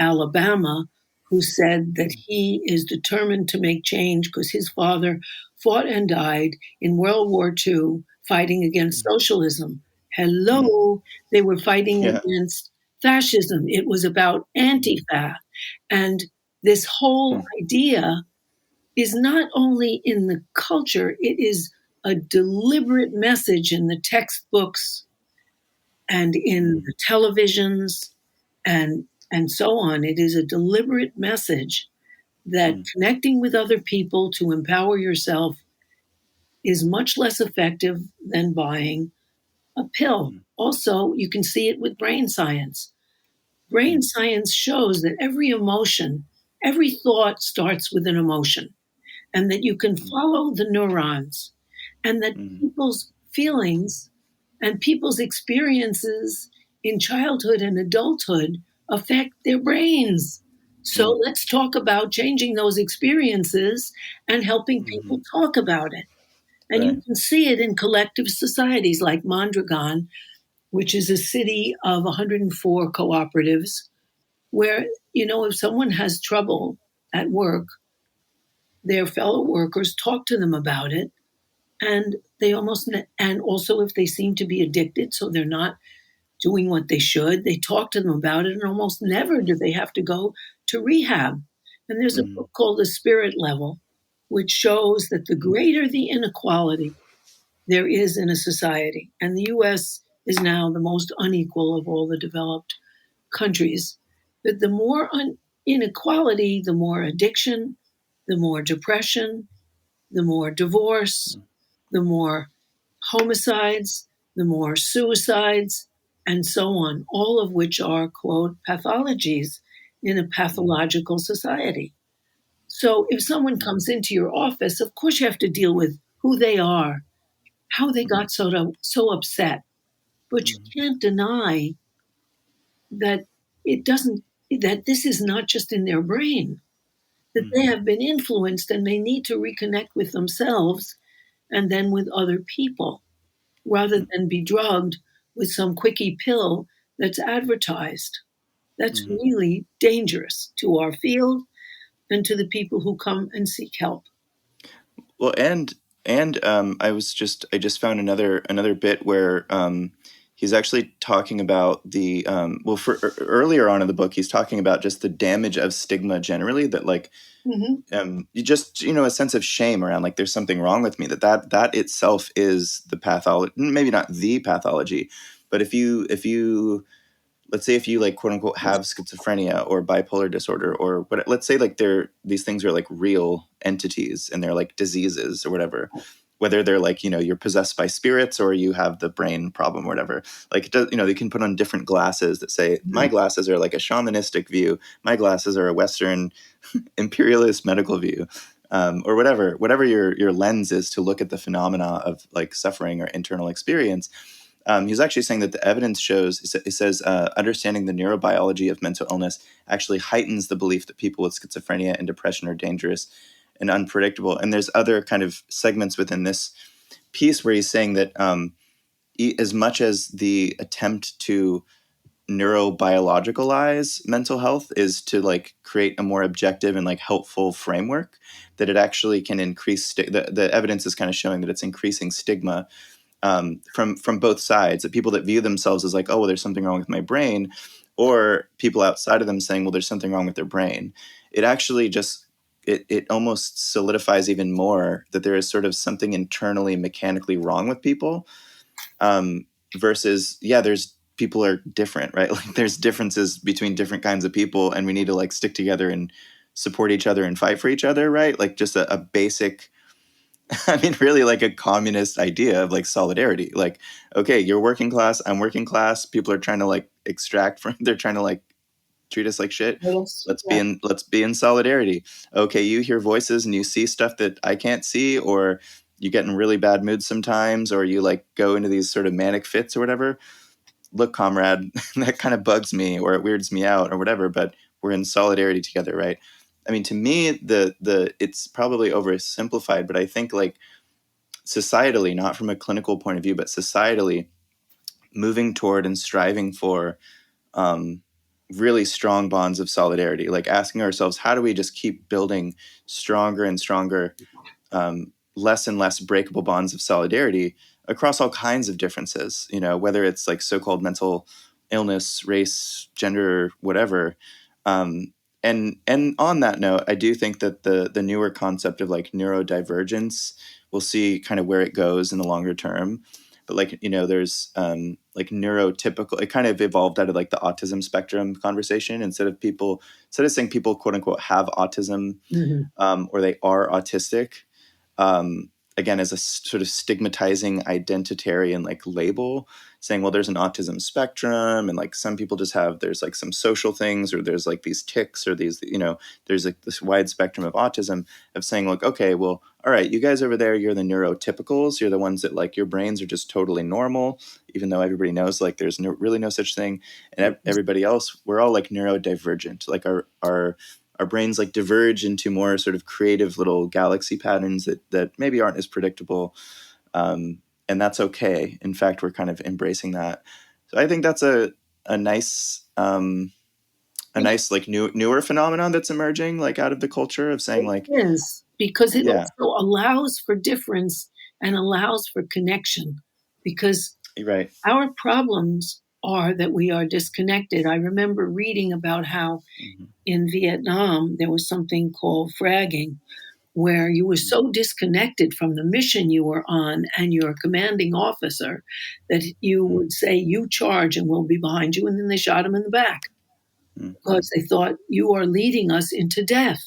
Alabama, who said that he is determined to make change because his father fought and died in World War II fighting against socialism. Hmm. Hello, they were fighting Yeah. against fascism. It was about anti fa. And this whole Hmm. idea is not only in the culture, it is a deliberate message in the textbooks and in Hmm. the televisions and so on. It is a deliberate message that Hmm. connecting with other people to empower yourself is much less effective than buying a pill. Also, you can see it with brain science. Brain science shows that every emotion, every thought starts with an emotion, and that you can follow the neurons, and that people's feelings and people's experiences in childhood and adulthood affect their brains. So let's talk about changing those experiences and helping people talk about it. And you can see it in collective societies like Mondragon, which is a city of 104 cooperatives, where, if someone has trouble at work, their fellow workers talk to them about it. And and also if they seem to be addicted, so they're not doing what they should, they talk to them about it, and almost never do they have to go to rehab. And there's a book called The Spirit Level, which shows that the greater the inequality there is in a society, and the US is now the most unequal of all the developed countries, that the more inequality, the more addiction, the more depression, the more divorce, the more homicides, the more suicides, and so on, all of which are, quote, pathologies in a pathological society. So if someone comes into your office, of course you have to deal with who they are, how they got so upset. But you can't deny that that this is not just in their brain, that they have been influenced and they need to reconnect with themselves and then with other people, rather than be drugged with some quickie pill that's advertised. That's really dangerous to our field and to the people who come and seek help. Well, and I just found another bit where he's actually talking about the earlier on in the book he's talking about just the damage of stigma generally, that like you just a sense of shame around like there's something wrong with me, that itself is the pathology, maybe not the pathology, but if you let's say if you like quote unquote have schizophrenia or bipolar disorder or what, let's say like these things are like real entities and they're like diseases or whatever, whether they're like, you're possessed by spirits or you have the brain problem or whatever, like it does, they can put on different glasses that say my glasses are like a shamanistic view, my glasses are a Western imperialist medical view, or whatever your lens is to look at the phenomena of like suffering or internal experience. He's actually saying that the evidence shows, it says, understanding the neurobiology of mental illness actually heightens the belief that people with schizophrenia and depression are dangerous and unpredictable. And there's other kind of segments within this piece where he's saying that as much as the attempt to neurobiologicalize mental health is to like create a more objective and like helpful framework, that it actually can increase the evidence is kind of showing that it's increasing stigma from both sides, that people that view themselves as like, oh, well, there's something wrong with my brain, or people outside of them saying, well, there's something wrong with their brain. It actually just, it almost solidifies even more that there is sort of something internally mechanically wrong with people, versus, there's people are different, right? Like there's differences between different kinds of people and we need to like stick together and support each other and fight for each other, right? Like just a basic, I mean, really like a communist idea of like solidarity. Like, okay, you're working class, I'm working class. People are trying to like they're trying to like treat us like shit. Let's be in solidarity. Okay, you hear voices and you see stuff that I can't see, or you get in really bad moods sometimes, or you like go into these sort of manic fits or whatever. Look, comrade, that kind of bugs me or it weirds me out or whatever, but we're in solidarity together, right? I mean, to me, the it's probably oversimplified, but I think like societally, not from a clinical point of view, but societally, moving toward and striving for really strong bonds of solidarity, like asking ourselves, how do we just keep building stronger and stronger, less and less breakable bonds of solidarity across all kinds of differences, whether it's like so-called mental illness, race, gender, whatever. And on that note, I do think that the newer concept of like neurodivergence, we'll see kind of where it goes in the longer term. But like, there's like neurotypical, it kind of evolved out of like the autism spectrum conversation. Instead of saying people quote unquote have autism, or they are autistic, again, as a sort of stigmatizing identitarian like label, saying, well, there's an autism spectrum, and like some people just have, there's like some social things, or there's like these tics, or these, there's like this wide spectrum of autism, of saying like, okay, well, all right, you guys over there, you're the neurotypicals, you're the ones that like your brains are just totally normal, even though everybody knows like there's really no such thing. And everybody else, we're all like neurodivergent, like our brains like diverge into more sort of creative little galaxy patterns that maybe aren't as predictable. And that's okay. In fact, we're kind of embracing that. So I think that's a nice like newer phenomenon that's emerging like out of the culture of saying like, it is, because it yeah, also allows for difference and allows for connection, because right. our problems are that we are disconnected. I remember reading about how in Vietnam, there was something called fragging, where you were so disconnected from the mission you were on and your commanding officer that you would say, you charge and we'll be behind you. And then they shot him in the back because they thought, you are leading us into death.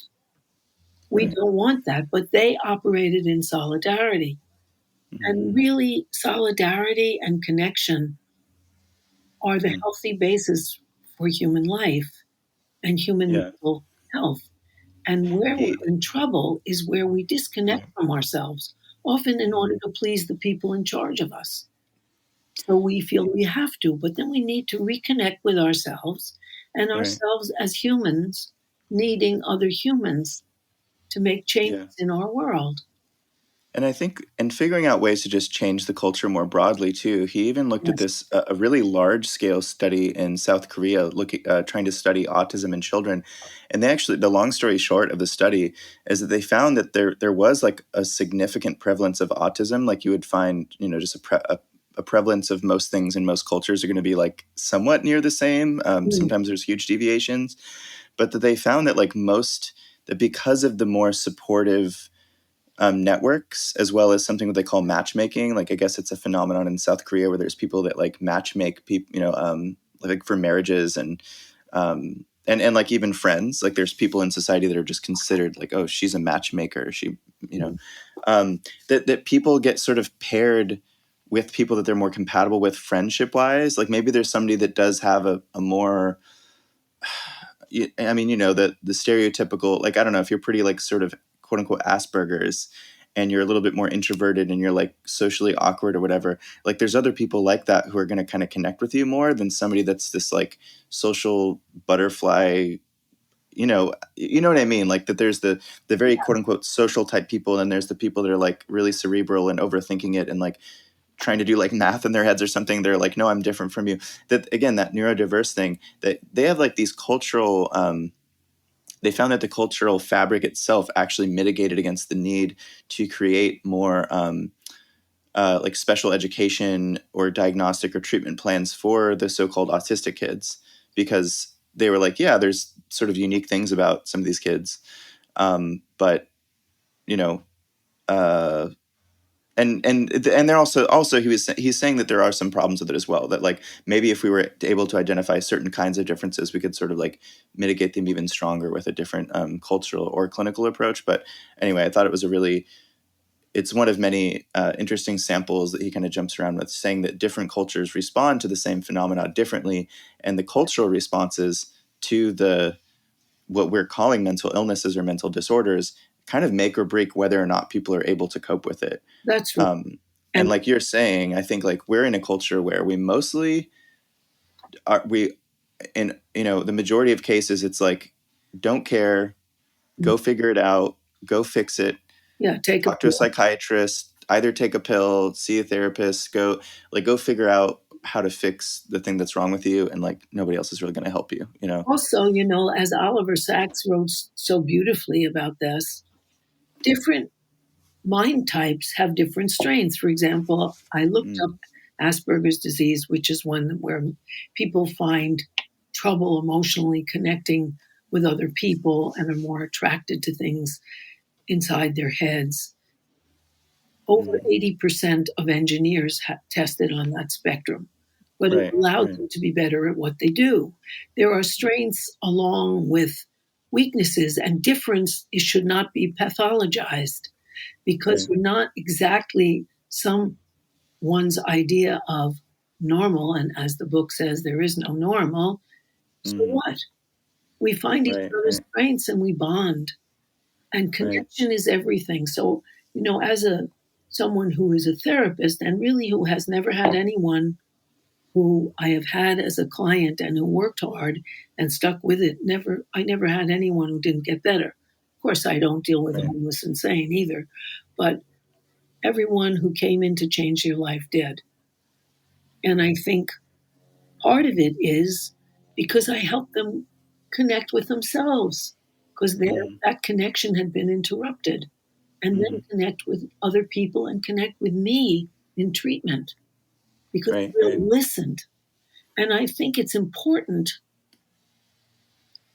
We don't want that. But they operated in solidarity. And really, solidarity and connection are the healthy basis for human life and human mental health. And where we're in trouble is where we disconnect from ourselves, often in order to please the people in charge of us. So we feel we have to, but then we need to reconnect with ourselves and ourselves as humans needing other humans to make changes in our world. And I think, and figuring out ways to just change the culture more broadly too. He even looked at this a really large scale study in South Korea, trying to study autism in children. And they actually, the long story short of the study is that they found that there was like a significant prevalence of autism. Like you would find, just a prevalence of most things in most cultures are going to be like somewhat near the same. Sometimes there's huge deviations, but that they found that that because of the more supportive networks, as well as something that they call matchmaking. Like, I guess it's a phenomenon in South Korea where there's people that like matchmake people, like for marriages and like even friends. Like there's people in society that are just considered like, oh, she's a matchmaker. She, that people get sort of paired with people that they're more compatible with friendship wise. Like maybe there's somebody that does have a more, the stereotypical, like, I don't know, if you're pretty like sort of quote unquote Asperger's and you're a little bit more introverted and you're like socially awkward or whatever, like there's other people like that who are going to kind of connect with you more than somebody that's this like social butterfly, you know what I mean? Like that there's the very quote unquote social type people, and there's the people that are like really cerebral and overthinking it and like trying to do like math in their heads or something. They're like, no, I'm different from you. That again, that neurodiverse thing, that they have like these cultural, they found that the cultural fabric itself actually mitigated against the need to create more like special education or diagnostic or treatment plans for the so-called autistic kids, because they were like, yeah, there's sort of unique things about some of these kids. But, and they're also he's saying that there are some problems with it as well, that like maybe if we were able to identify certain kinds of differences, we could sort of like mitigate them even stronger with a different cultural or clinical approach. But anyway, I thought it's one of many interesting samples that he kind of jumps around with, saying that different cultures respond to the same phenomena differently, and the cultural responses to what we're calling mental illnesses or mental disorders kind of make or break whether or not people are able to cope with it. That's right. And like you're saying, I think like we're in a culture where we mostly in the majority of cases, it's like, don't care, go figure it out, go fix it. Yeah, talk to a psychiatrist, either take a pill, see a therapist, go figure out how to fix the thing that's wrong with you, and like nobody else is really going to help you. Also, as Oliver Sacks wrote so beautifully about this, different mind types have different strains. For example, I looked up Asperger's disease, which is one where people find trouble emotionally connecting with other people and are more attracted to things inside their heads. Over 80% of engineers tested on that spectrum, but it allowed them to be better at what they do. There are strengths along with weaknesses, and difference should not be pathologized. because we're not exactly someone's idea of normal. And as the book says, there is no normal. So what? We find each other's strengths and we bond. And connection is everything. So, as someone who is a therapist and really who has never had anyone who I have had as a client and who worked hard and stuck with it, I never had anyone who didn't get better. Of course, I don't deal with the homeless insane either, but everyone who came in to change their life did. And I think part of it is because I helped them connect with themselves, because that connection had been interrupted, and then connect with other people and connect with me in treatment, because they listened. And I think it's important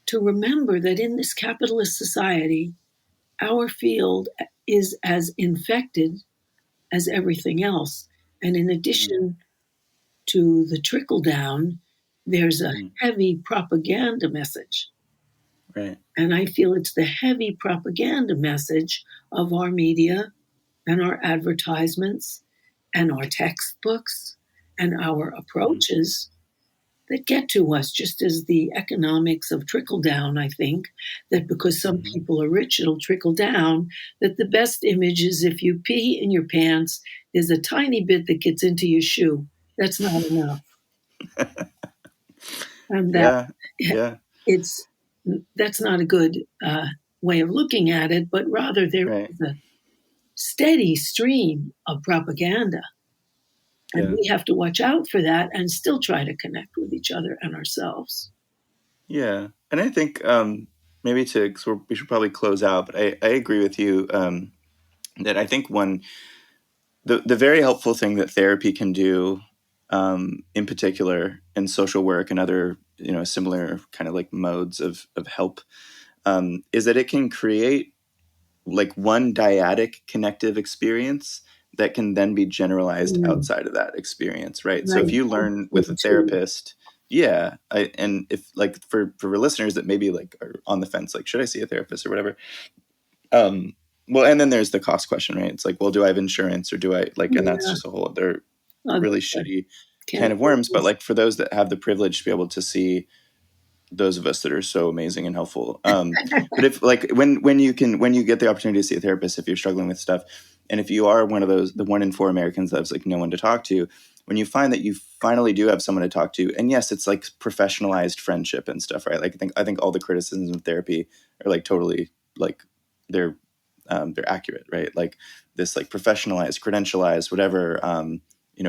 to remember that in this capitalist society, our field is as infected as everything else. And in addition to the trickle down, there's a heavy propaganda message. And I feel it's the heavy propaganda message of our media and our advertisements and our textbooks and our approaches that get to us, just as the economics of trickle down. I think that because some people are rich, it'll trickle down, that the best image is if you pee in your pants, there's a tiny bit that gets into your shoe. That's not enough. And that's not a good way of looking at it, but rather there is a steady stream of propaganda. And we have to watch out for that and still try to connect with each other and ourselves. Yeah. And I think maybe we should probably close out, but I agree with you that I think the very helpful thing that therapy can do in particular in social work and other, similar kind of like modes of help is that it can create like one dyadic connective experience that can then be generalized outside of that experience, right? So if you learn with a therapist, and if like for listeners that maybe like are on the fence, like should I see a therapist or whatever? Well, and then there's the cost question, right? It's like, well, do I have insurance or do I like? And that's just a whole other really shitty can of worms. But like for those that have the privilege to be able to see those of us that are so amazing and helpful. But if like when you get the opportunity to see a therapist, if you're struggling with stuff, and if you are one of those, the 1 in 4 Americans that has like no one to talk to, when you find that you finally do have someone to talk to, and yes, it's like professionalized friendship and stuff, right? Like I think all the criticisms of therapy are like totally like they're accurate, right? Like this like professionalized, credentialized, whatever,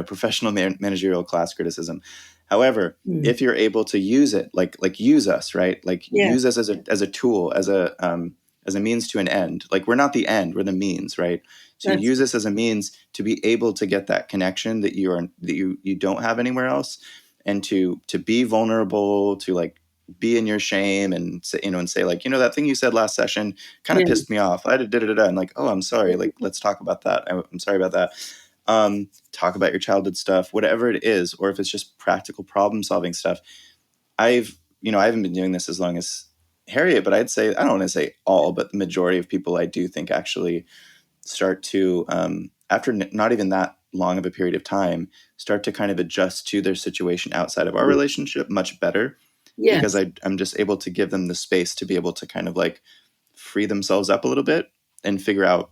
professional managerial class criticism. However, if you're able to use it, like use us, right? Like use us as a tool, as a means to an end. Like we're not the end, we're the means, right? So use us as a means to be able to get that connection that you don't have anywhere else, and to be vulnerable, to like be in your shame and say, and say like, that thing you said last session kind of pissed me off. I did it, and like, oh, I'm sorry. Like, let's talk about that. I'm sorry about that. Talk about your childhood stuff, whatever it is, or if it's just practical problem solving stuff. I haven't been doing this as long as Harriet, but I'd say, I don't want to say all, but the majority of people I do think actually start to, after not even that long of a period of time, start to kind of adjust to their situation outside of our relationship much better. Because I'm just able to give them the space to be able to kind of like free themselves up a little bit and figure out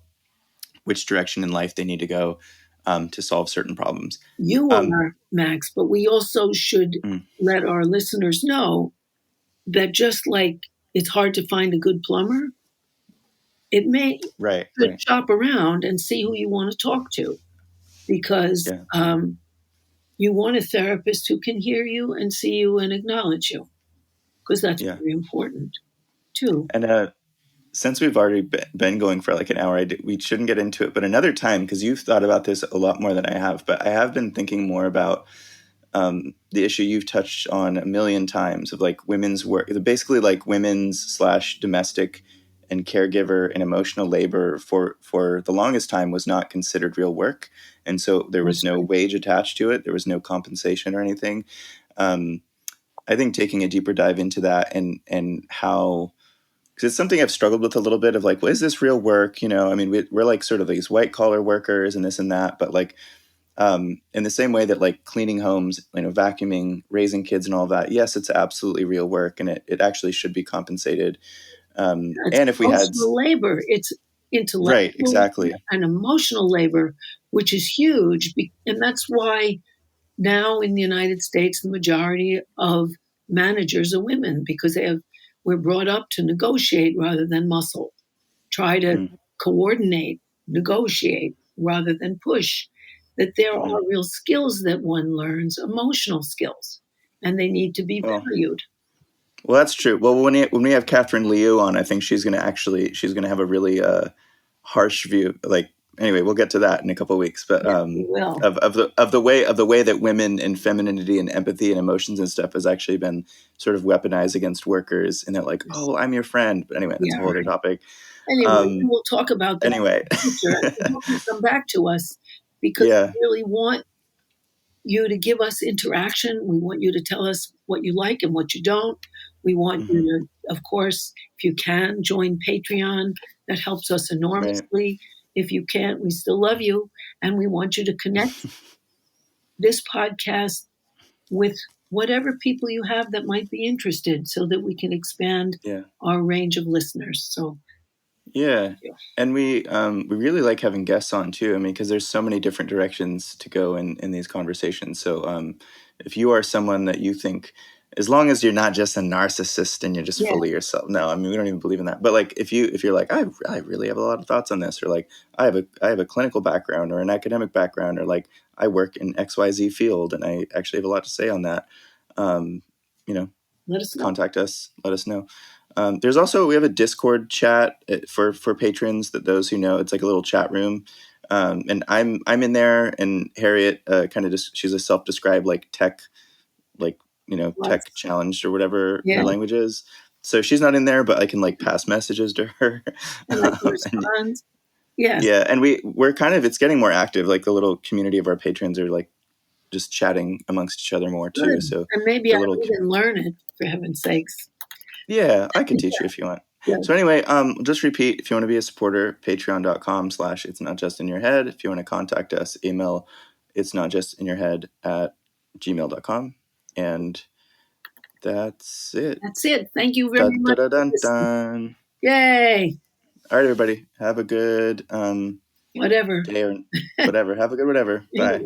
which direction in life they need to go to solve certain problems. You are, Max, but we also should let our listeners know that just like it's hard to find a good plumber, it may shop around and see who you want to talk to, because you want a therapist who can hear you and see you and acknowledge you, because that's very important too. And since we've already been going for like an hour, we shouldn't get into it, but another time, because you've thought about this a lot more than I have, but I have been thinking more about the issue you've touched on a million times of like women's work, basically like women's / domestic and caregiver and emotional labor for the longest time was not considered real work. And so there was no wage attached to it. There was no compensation or anything. I think taking a deeper dive into that and how because it's something I've struggled with a little bit of like, well, is this real work? I mean, we're like sort of these white collar workers and this and that, but like, in the same way that like cleaning homes, vacuuming, raising kids and all that, yes, it's absolutely real work and it actually should be compensated. It's and if we had emotional labor, it's intellectual right, exactly. and emotional labor, which is huge. And that's why now in the United States, the majority of managers are women, because we're brought up to negotiate rather than muscle, try to coordinate, negotiate rather than push. That there are real skills that one learns, emotional skills, and they need to be valued. Well, that's true. Well, when we have Catherine Liu on, I think she's going to have a really harsh view. Like, anyway, we'll get to that in a couple of weeks. But we will. of the way that women and femininity and empathy and emotions and stuff has actually been sort of weaponized against workers, and they're like, "Oh, I'm your friend." But anyway, that's a whole other topic. Anyway, we'll talk about that in the future. And hope you come back to us, because we really want you to give us interaction. We want you to tell us what you like and what you don't. We want you to, of course, if you can, join Patreon. That helps us enormously. Right. If you can't, we still love you. And we want you to connect this podcast with whatever people you have that might be interested, so that we can expand our range of listeners. So yeah. And we really like having guests on too. I mean, because there's so many different directions to go in these conversations. So if you are someone that you think, as long as you're not just a narcissist and you're just fully yourself. No, I mean, we don't even believe in that. But like, if you're like, I really have a lot of thoughts on this, or like, I have a clinical background or an academic background, or like, I work in XYZ field and I actually have a lot to say on that. Let us know. Contact us. Let us know. We have a Discord chat for patrons, that those who know, it's like a little chat room. And I'm in there, and Harriet she's a self-described like tech, tech challenged or whatever her language is. So she's not in there, but I can like pass messages to her. And respond. Yeah. And we're kind of, it's getting more active. Like the little community of our patrons are like just chatting amongst each other more too. Good. So and maybe I can learn it, for heaven's sakes. Yeah, I can teach you if you want. Yeah. So anyway, just repeat, if you want to be a supporter, patreon.com/itsnotjustinyourhead. If you want to contact us, email itsnotjustinyourhead@gmail.com. And that's it. That's it. Thank you very much. Dun. Yay. All right, everybody. Have a good whatever day or whatever. Have a good whatever. Bye.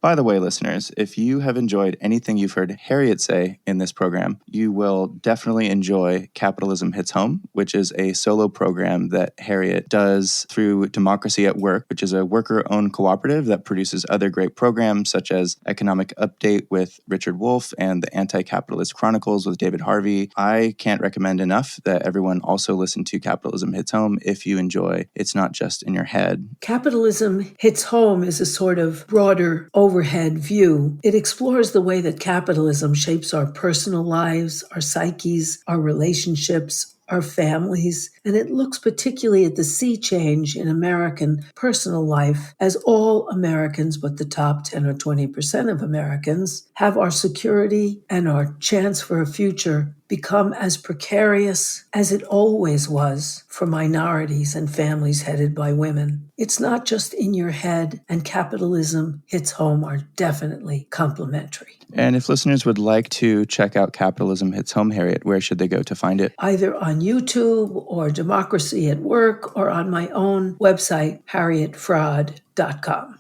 By the way, listeners, if you have enjoyed anything you've heard Harriet say in this program, you will definitely enjoy Capitalism Hits Home, which is a solo program that Harriet does through Democracy at Work, which is a worker-owned cooperative that produces other great programs such as Economic Update with Richard Wolff and the Anti-Capitalist Chronicles with David Harvey. I can't recommend enough that everyone also listen to Capitalism Hits Home if you enjoy It's Not Just in Your Head. Capitalism Hits Home is a sort of broader overhead view. It explores the way that capitalism shapes our personal lives, our psyches, our relationships, our families, and it looks particularly at the sea change in American personal life, as all Americans, but the top 10 or 20% of Americans, have our security and our chance for a future become as precarious as it always was for minorities and families headed by women. It's not just in your head, and Capitalism Hits Home are definitely complementary. And if listeners would like to check out Capitalism Hits Home, Harriet, where should they go to find it? Either on YouTube or Democracy at Work, or on my own website, harrietfraud.com.